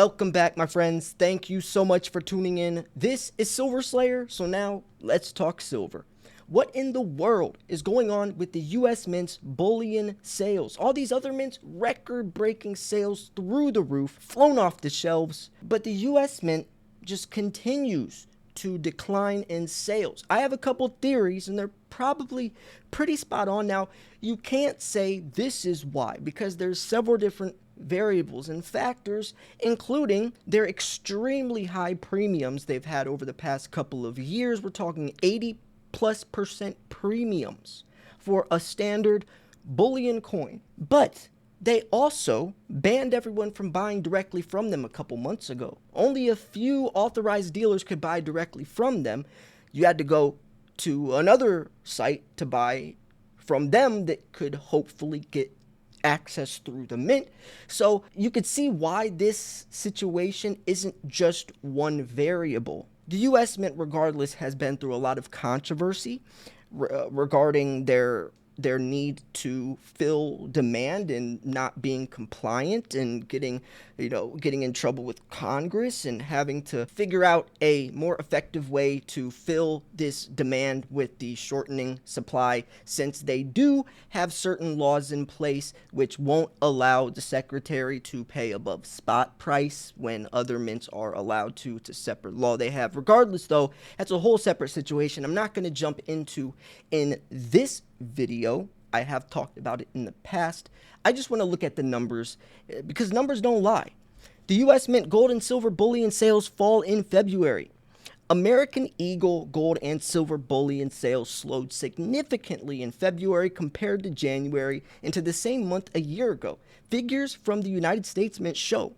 Welcome back, my friends. Thank you so much for tuning in. This is Silver Slayer, so now let's talk silver. What in the world is going on with the US Mint's bullion sales? All these other mints, record-breaking sales through the roof, flown off the shelves, but the US Mint just continues to decline in sales. I have a couple theories, and they're probably pretty spot on. Now, you can't say this is why, because there's several different variables and factors, including their extremely high premiums they've had over the past couple of years. We're talking 80+% premiums for a standard bullion coin. But they also banned everyone from buying directly from them a couple months ago. Only a few authorized dealers could buy directly from them. You had to go to another site to buy from them that could hopefully get access through the mint. So you could see why this situation isn't just one variable. The US Mint, regardless, has been through a lot of controversy regarding their need to fill demand and not being compliant and getting in trouble with Congress and having to figure out a more effective way to fill this demand with the shortening supply, since they do have certain laws in place which won't allow the secretary to pay above spot price when other mints are allowed to. It's a separate law they have. Regardless, though, that's a whole separate situation I'm not going to jump into in this video. I have talked about it in the past. I just want to look at the numbers because numbers don't lie. The US Mint gold and silver bullion sales fall in February. American Eagle gold and silver bullion sales slowed significantly in February compared to January and to the same month a year ago. Figures from the United States Mint show.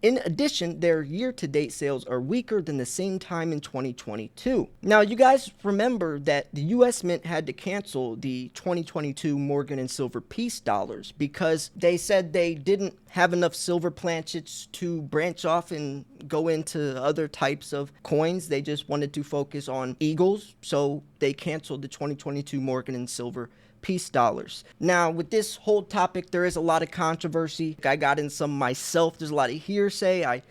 In addition, their year-to-date sales are weaker than the same time in 2022. Now, you guys remember that the US Mint had to cancel the 2022 Morgan & Silver Peace dollars because they said they didn't have enough silver planchets to branch off and go into other types of coins. They just wanted to focus on Eagles, so they canceled the 2022 Morgan & Silver Peace dollars. Now, with this whole topic, there is a lot of controversy. I got in some myself. There's a lot of hearsay. I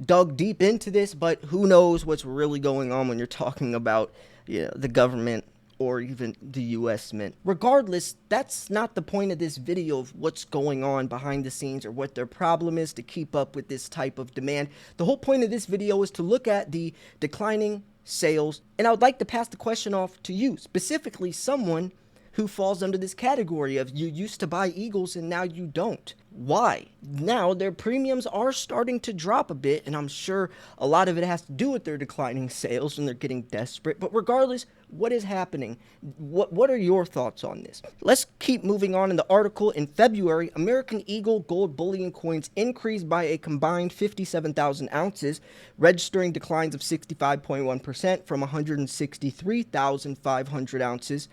dug deep into this, but who knows what's really going on when you're talking about the government or even the US Mint. Regardless, that's not the point of this video of what's going on behind the scenes or what their problem is to keep up with this type of demand. The whole point of this video is to look at the declining sales, and I would like to pass the question off to you, specifically someone who falls under this category of you used to buy Eagles and now you don't. Why? Now their premiums are starting to drop a bit, and I'm sure a lot of it has to do with their declining sales and they're getting desperate. But regardless, what is happening? What are your thoughts on this? Let's keep moving on. In the article, in February, American Eagle gold bullion coins increased by a combined 57,000 ounces, registering declines of 65.1% from 163,500 ounces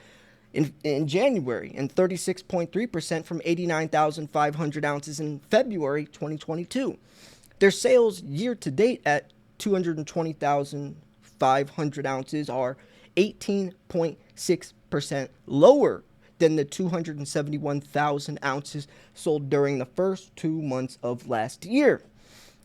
in January, and 36.3% from 89,500 ounces in February 2022. Their sales year to date at 220,500 ounces are 18.6% lower than the 271,000 ounces sold during the first 2 months of last year.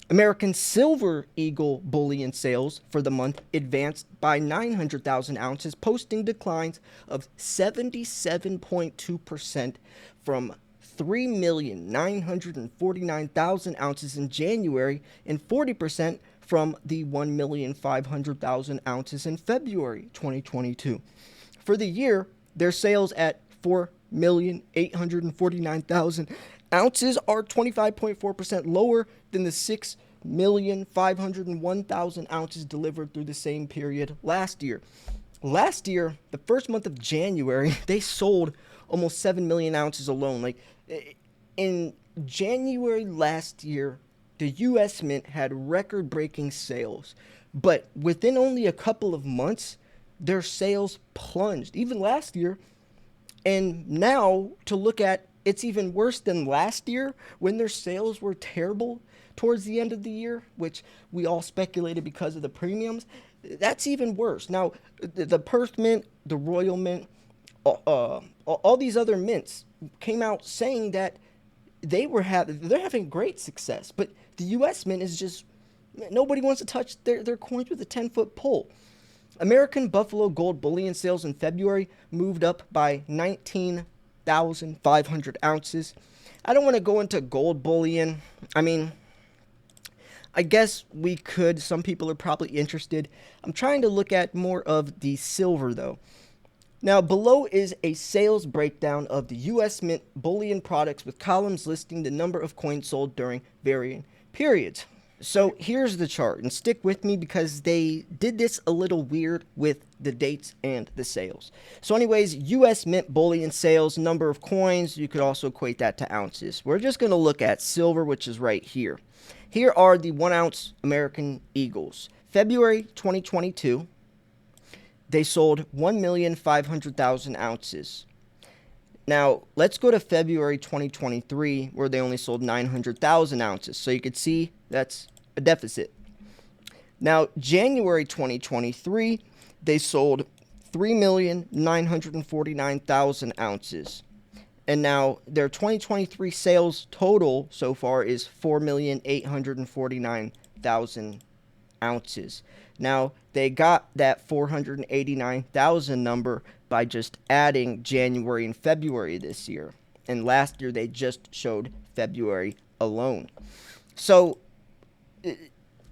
American Silver Eagle bullion sales for the month advanced by 900,000 ounces, posting declines of 77.2% from 3,949,000 ounces in January and 40% from the 1,500,000 ounces in February 2022. For the year, their sales at 4,849,000 ounces are 25.4% lower than the 6,501,000 ounces delivered through the same period last year. Last year, the first month of January, they sold almost 7 million ounces alone. Like in January last year, the US Mint had record-breaking sales, but within only a couple of months, their sales plunged. Even last year, and now to look at, it's even worse than last year when their sales were terrible towards the end of the year, which we all speculated because of the premiums. That's even worse. Now, the Perth Mint, the Royal Mint, all these other mints came out saying that they're having great success, but the U.S. Mint is just, nobody wants to touch their coins with a 10-foot pole. American Buffalo Gold Bullion sales in February moved up by 19,500 ounces. I don't want to go into gold bullion. I mean, I guess we could. Some people are probably interested. I'm trying to look at more of the silver, though. Now, below is a sales breakdown of the U.S. Mint bullion products with columns listing the number of coins sold during varying periods. So here's the chart, and stick with me because they did this a little weird with the dates and the sales. So anyways, U.S. Mint bullion sales, number of coins, you could also equate that to ounces. We're just going to look at silver, which is right here. Here are the 1-ounce American Eagles. February 2022, they sold 1,500,000 ounces. Now, let's go to February 2023, where they only sold 900,000 ounces. So you could see that's a deficit. Now, January 2023, they sold 3,949,000 ounces. And now their 2023 sales total so far is 4,849,000 ounces. Now, they got that 489,000 number by just adding January and February this year. And last year, they just showed February alone. So,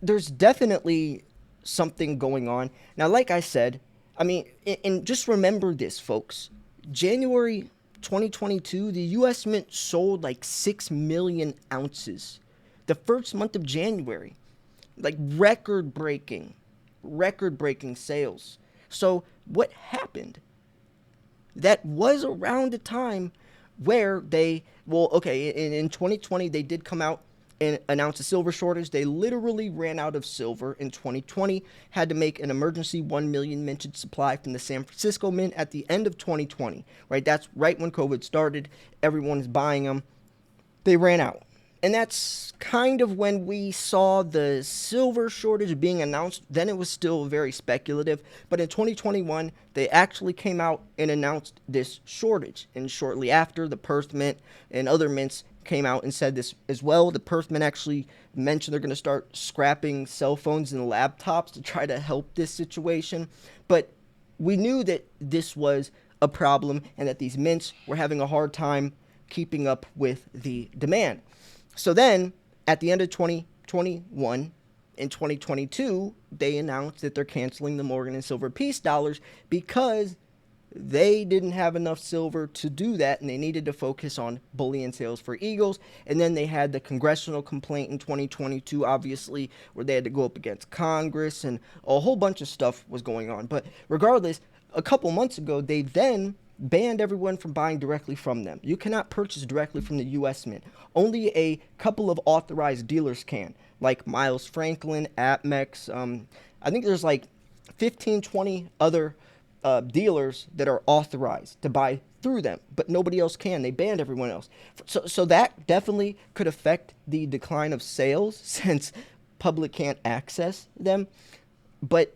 there's definitely something going on. Now, like I said, I mean, and just remember this, folks. January 2022, the U.S. Mint sold like 6 million ounces. The first month of January. Like record-breaking sales. So what happened? That was around the time where they, well, okay, in 2020, they did come out and announce a silver shortage. They literally ran out of silver in 2020, had to make an emergency 1 million minted supply from the San Francisco Mint at the end of 2020, right? That's right when COVID started. Everyone is buying them. They ran out. And that's kind of when we saw the silver shortage being announced. Then it was still very speculative. But in 2021, they actually came out and announced this shortage. And shortly after, the Perth Mint and other mints came out and said this as well. The Perth Mint actually mentioned they're going to start scrapping cell phones and laptops to try to help this situation. But we knew that this was a problem and that these mints were having a hard time keeping up with the demand. So then, at the end of 2021, in 2022, they announced that they're canceling the Morgan and Silver Peace dollars because they didn't have enough silver to do that, and they needed to focus on bullion sales for Eagles. And then they had the congressional complaint in 2022, obviously, where they had to go up against Congress, and a whole bunch of stuff was going on. But regardless, a couple months ago, they then banned everyone from buying directly from them. You cannot purchase directly from the U.S. Mint. Only a couple of authorized dealers can, like Miles Franklin, Atmex. I think there's like 15, 20 other dealers that are authorized to buy through them, but nobody else can. They banned everyone else. So that definitely could affect the decline of sales since public can't access them. But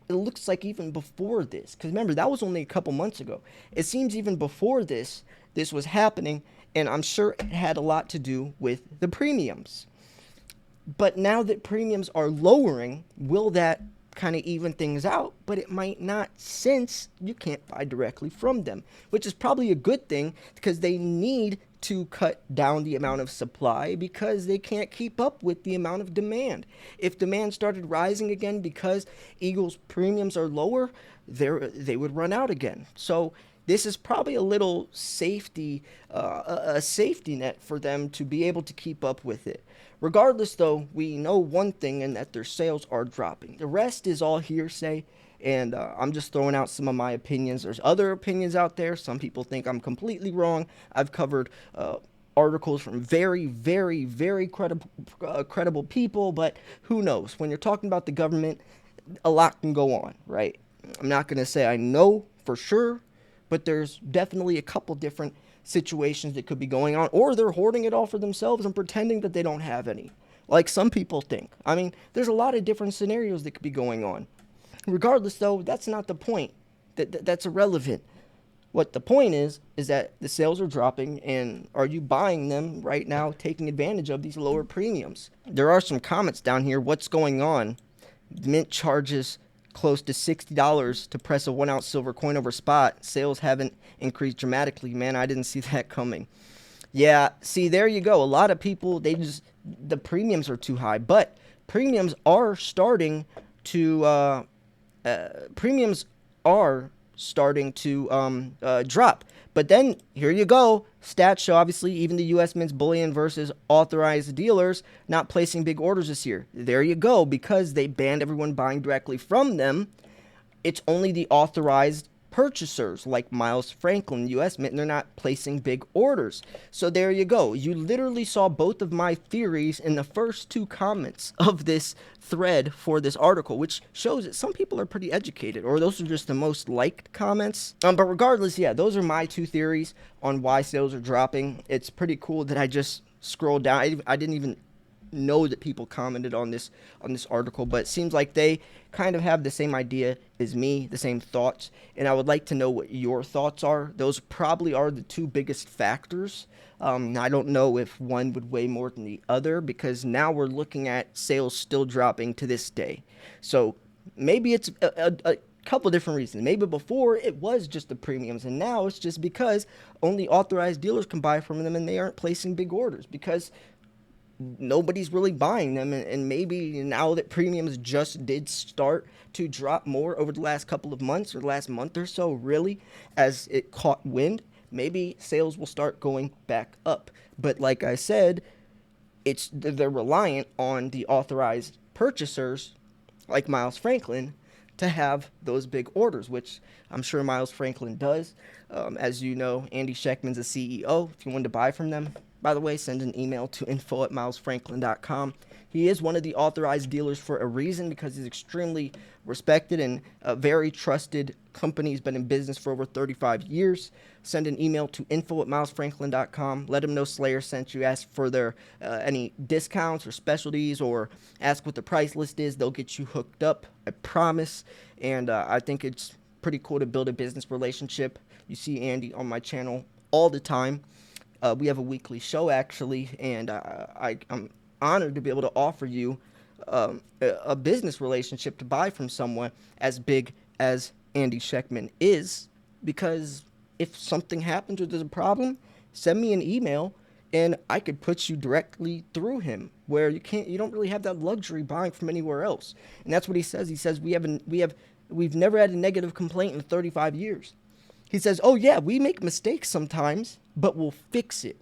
it looks like even before this, because remember, that was only a couple months ago. It seems even before this was happening, and I'm sure it had a lot to do with the premiums. But now that premiums are lowering, will that kind of even things out? But it might not, since you can't buy directly from them, which is probably a good thing because they need to cut down the amount of supply because they can't keep up with the amount of demand. If demand started rising again because Eagles premiums are lower, they would run out again. So this is probably a little safety, a safety net for them to be able to keep up with it. Regardless, though, we know one thing, and that their sales are dropping. The rest is all hearsay, and I'm just throwing out some of my opinions. There's other opinions out there. Some people think I'm completely wrong. I've covered articles from very, very, very credible people, but who knows? When you're talking about the government, a lot can go on, right? I'm not going to say I know for sure, but there's definitely a couple different situations that could be going on, or they're hoarding it all for themselves and pretending that they don't have any, like some people think. I mean, there's a lot of different scenarios that could be going on. Regardless, though, that's not the point. That's irrelevant. What the point is that the sales are dropping, and are you buying them right now, taking advantage of these lower premiums? There are some comments down here. What's going on? Mint charges close to $60 to press a 1 ounce silver coin over spot. Sales haven't increased dramatically. Man, I didn't see that coming. Yeah, see, there you go. A lot of people, the premiums are too high, but premiums are starting to, premiums are starting to drop. But then here you go. Stats show obviously even the U.S. Mint's bullion versus authorized dealers not placing big orders this year. There you go. Because they banned everyone buying directly from them, it's only the authorized purchasers like Miles Franklin, U.S. Mint, and they're not placing big orders. So there you go. You literally saw both of my theories in the first 2 comments of this thread for this article, which shows that some people are pretty educated, or those are just the most liked comments. But regardless, yeah, those are my 2 theories on why sales are dropping. It's pretty cool that I just scrolled down. I didn't even know that people commented on this article, but it seems like they kind of have the same idea as me, the same thoughts, and I would like to know what your thoughts are. Those probably are the 2 biggest factors. I don't know if one would weigh more than the other, because now we're looking at sales still dropping to this day. So maybe it's a couple different reasons. Maybe before it was just the premiums, and now it's just because only authorized dealers can buy from them and they aren't placing big orders because nobody's really buying them. And maybe now that premiums just did start to drop more over the last couple of months, or the last month or so, really, as it caught wind, maybe sales will start going back up. But like I said, they're reliant on the authorized purchasers like Miles Franklin to have those big orders, which I'm sure Miles Franklin does. As you know, Andy Schectman's a CEO. If you wanted to buy from them, by the way, send an email to info@milesfranklin.com. He is one of the authorized dealers for a reason, because he's extremely respected and a very trusted company. He's been in business for over 35 years. Send an email to info@milesfranklin.com. Let him know Slayer sent you. Ask for their any discounts or specialties, or ask what the price list is. They'll get you hooked up, I promise. And I think it's pretty cool to build a business relationship. You see Andy on my channel all the time. We have a weekly show, actually, and I'm honored to be able to offer you a business relationship to buy from someone as big as Andy Schectman is, because if something happens or there's a problem, send me an email and I could put you directly through him, where you don't really have that luxury buying from anywhere else. And that's what he says. He says we've never had a negative complaint in 35 years. He says, oh yeah, we make mistakes sometimes, but we'll fix it.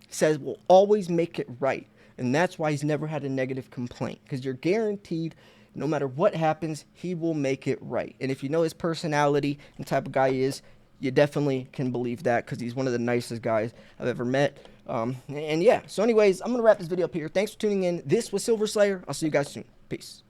He says we'll always make it right. And that's why he's never had a negative complaint, because you're guaranteed no matter what happens, he will make it right. And if you know his personality and type of guy he is, you definitely can believe that, because he's one of the nicest guys I've ever met. And yeah, so anyways, I'm going to wrap this video up here. Thanks for tuning in. This was Silver Slayer. I'll see you guys soon. Peace.